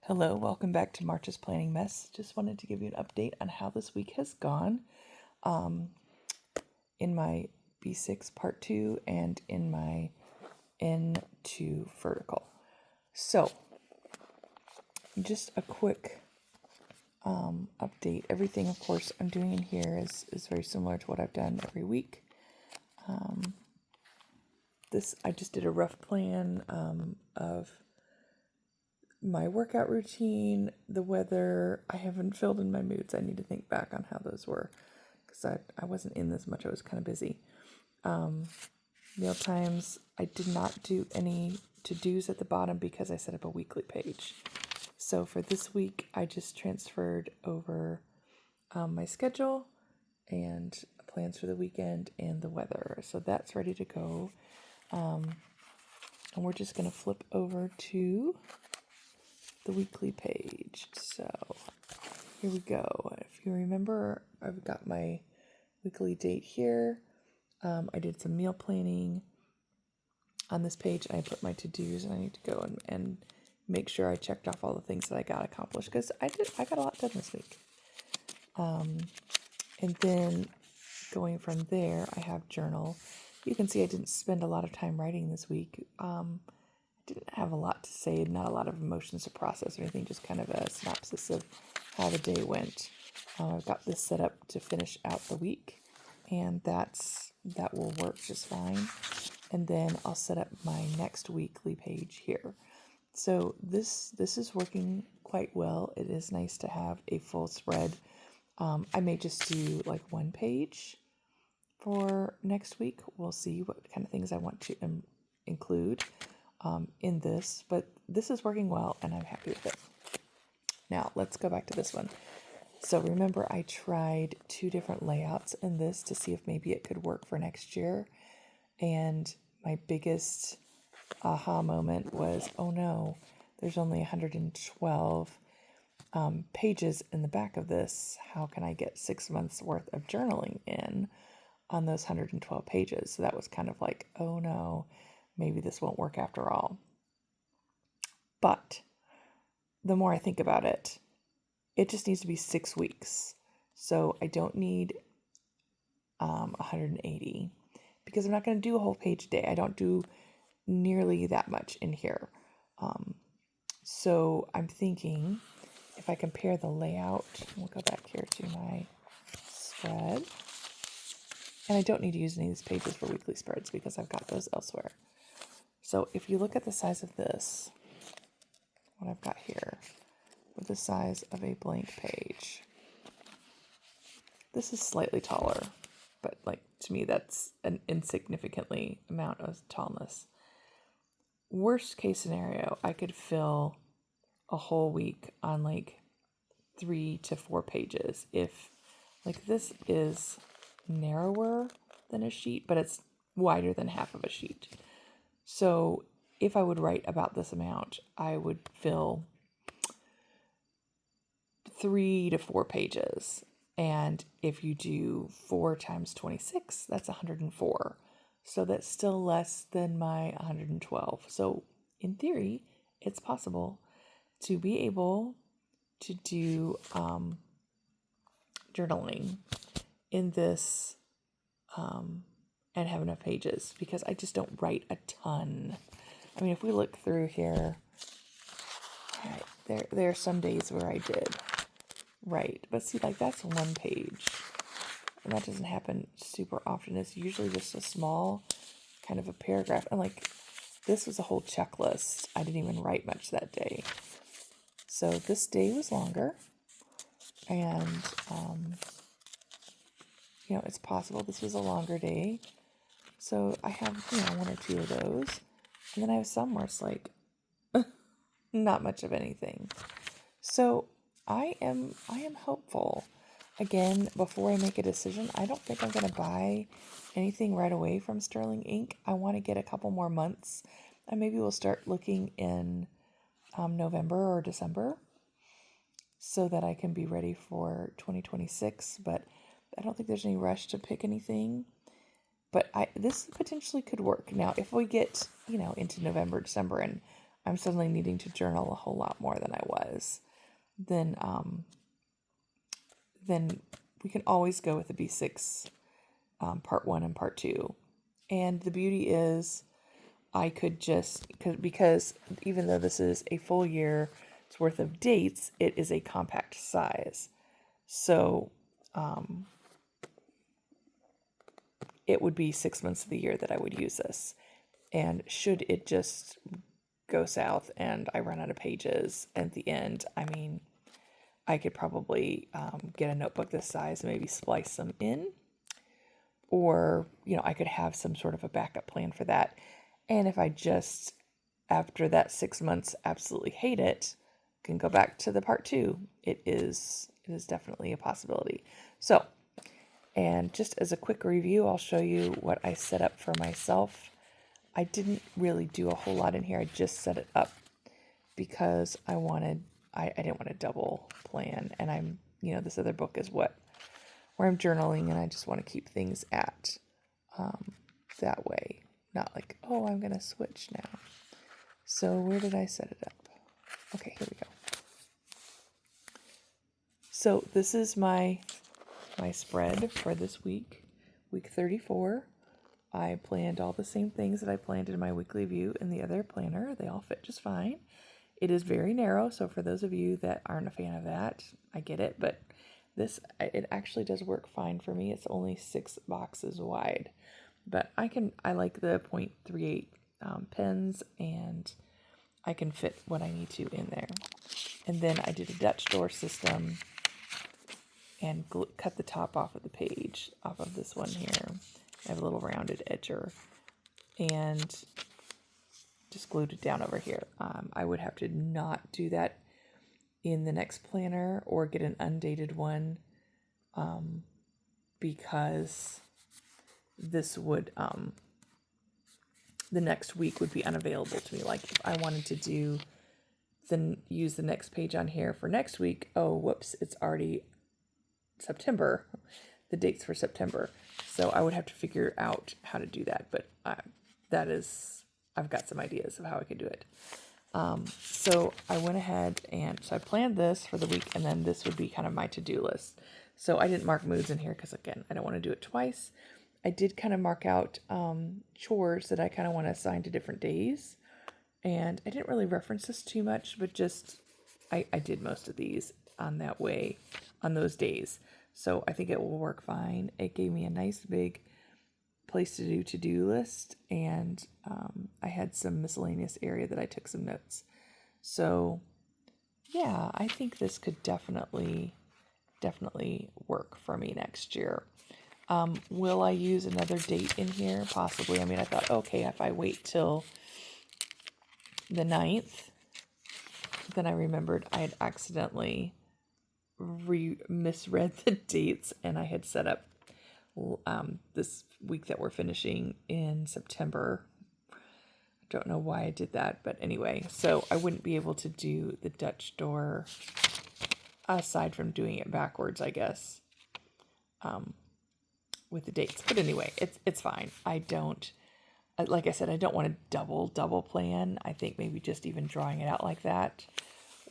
Hello, welcome back to March's Planning Mess. Just wanted to give you an update on how this week has gone in my B6 Part 2 and in my N2 vertical. So, just a quick update. Everything, of course, I'm doing in here is very similar to what I've done every week. I just did a rough plan of my workout routine, the weather. I haven't filled in my moods. I need to think back on how those were because I wasn't in this much. I was kind of busy. Meal times, I did not do any to-dos at the bottom because I set up a weekly page. So for this week, I just transferred over my schedule and plans for the weekend and the weather. So that's ready to go. And we're just going to flip over to the weekly page. So here we go. If you remember, I've got my weekly date here. I did some meal planning on this page. I put my to-dos and I need to go and make sure I checked off all the things that I got accomplished because I got a lot done this week. And then going from there, I have journal. You can see I didn't spend a lot of time writing this week. Didn't have a lot to say, not a lot of emotions to process or anything, just kind of a synopsis of how the day went. I've got this set up to finish out the week, and that will work just fine. And then I'll set up my next weekly page here. So this is working quite well. It is nice to have a full spread. I may just do like one page for next week. We'll see what kind of things I want to include in this, but this is working well and I'm happy with it. Now let's go back to this one. So remember, I tried 2 different layouts in this to see if maybe it could work for next year. And my biggest aha moment was, oh no, there's only 112 pages in the back of this. How can I get 6 months worth of journaling in on those 112 pages? So that was kind of like, oh no, maybe this won't work after all. But the more I think about it, it just needs to be 6 weeks. So I don't need 180 because I'm not going to do a whole page a day. I don't do nearly that much in here. So I'm thinking if I compare the layout, we'll go back here to my spread. And I don't need to use any of these pages for weekly spreads because I've got those elsewhere. So if you look at the size of this, what I've got here, with the size of a blank page, this is slightly taller, but like to me that's an insignificantly amount of tallness. Worst case scenario, I could fill a whole week on like 3 to 4 pages. If like this is narrower than a sheet, but it's wider than half of a sheet. So if I would write about this amount, I would fill 3 to 4 pages. And if you do 4 times 26, that's 104. So that's still less than my 112. So in theory, it's possible to be able to do journaling in this and have enough pages because I just don't write a ton. I mean, if we look through here, right, there are some days where I did write, but see, like that's 1 page, and that doesn't happen super often. It's usually just a small kind of a paragraph, and like this was a whole checklist. I didn't even write much that day. So this day was longer, and it's possible this was a longer day. So I have 1 or 2 of those, and then I have some where it's like not much of anything. So I am hopeful. Again, before I make a decision, I don't think I'm going to buy anything right away from Sterling Ink. I want to get a couple more months, and maybe we'll start looking in November or December so that I can be ready for 2026. But I don't think there's any rush to pick anything. But this potentially could work. Now, if we get, into November, December, and I'm suddenly needing to journal a whole lot more than I was, then we can always go with the B6 part 1 and part 2. And the beauty is I could just, because even though this is a full year's worth of dates, it is a compact size. So it would be 6 months of the year that I would use this. And should it just go south and I run out of pages at the end, I mean, I could probably get a notebook this size and maybe splice them in. Or, I could have some sort of a backup plan for that. And if I just, after that 6 months, absolutely hate it, can go back to the part 2. It is definitely a possibility. So, and just as a quick review, I'll show you what I set up for myself. I didn't really do a whole lot in here. I just set it up because I didn't want to double plan. And I'm, this other book is where I'm journaling, and I just want to keep things at that way. Not like, oh, I'm going to switch now. So where did I set it up? Okay, here we go. So this is my spread for this week 34. I planned all the same things that I planned in my weekly view in the other planner. They all fit just fine. It is very narrow, so for those of you that aren't a fan of that, I get it, but it actually does work fine for me. It's only 6 boxes wide, but I like the 0.38 pens, and I can fit what I need to in there. And then I did a Dutch door system and cut the top off of the page, off of this one here. I have a little rounded edger, and just glued it down over here. I would have to not do that in the next planner or get an undated one, because this would, the next week would be unavailable to me. Like if I wanted to use the next page on here for next week, oh, whoops, it's already September, the dates for September. So I would have to figure out how to do that. But I've got some ideas of how I could do it. So I went ahead so I planned this for the week, and then this would be kind of my to-do list. So I didn't mark moods in here because, again, I don't want to do it twice. I did kind of mark out chores that I kind of want to assign to different days. And I didn't really reference this too much, but just I did most of these on those days. So I think it will work fine. It gave me a nice big place to to-do list, and I had some miscellaneous area that I took some notes. So yeah, I think this could definitely work for me next year. Will I use another date in here? Possibly. I mean, I thought, okay, if I wait till the 9th, then I remembered I had accidentally misread the dates, and I had set up this week that we're finishing in September. I don't know why I did that, but anyway, so I wouldn't be able to do the Dutch door aside from doing it backwards, I guess, with the dates. But anyway, it's fine. Like I said, I don't want to double plan. I think maybe just even drawing it out like that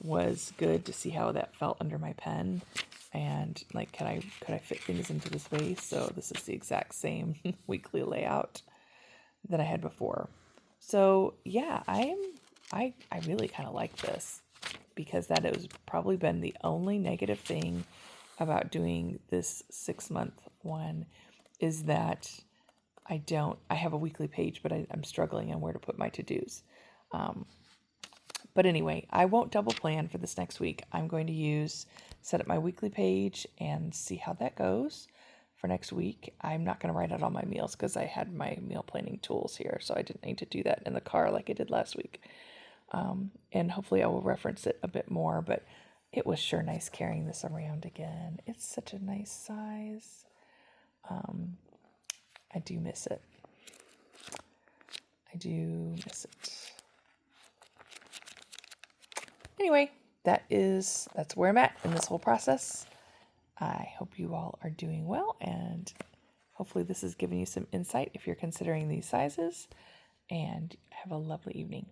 was good to see how that felt under my pen. And like, could I fit things into the space? So this is the exact same weekly layout that I had before. So yeah, I really kind of like this, because that has probably been the only negative thing about doing this 6-month one, is that I have a weekly page, but I'm struggling on where to put my to-dos. But anyway, I won't double plan for this next week. I'm going to set up my weekly page and see how that goes for next week. I'm not going to write out all my meals because I had my meal planning tools here, so I didn't need to do that in the car like I did last week. And hopefully I will reference it a bit more, but it was sure nice carrying this around again. It's such a nice size. I do miss it. Anyway, that's where I'm at in this whole process. I hope you all are doing well, and hopefully this has given you some insight if you're considering these sizes, and have a lovely evening.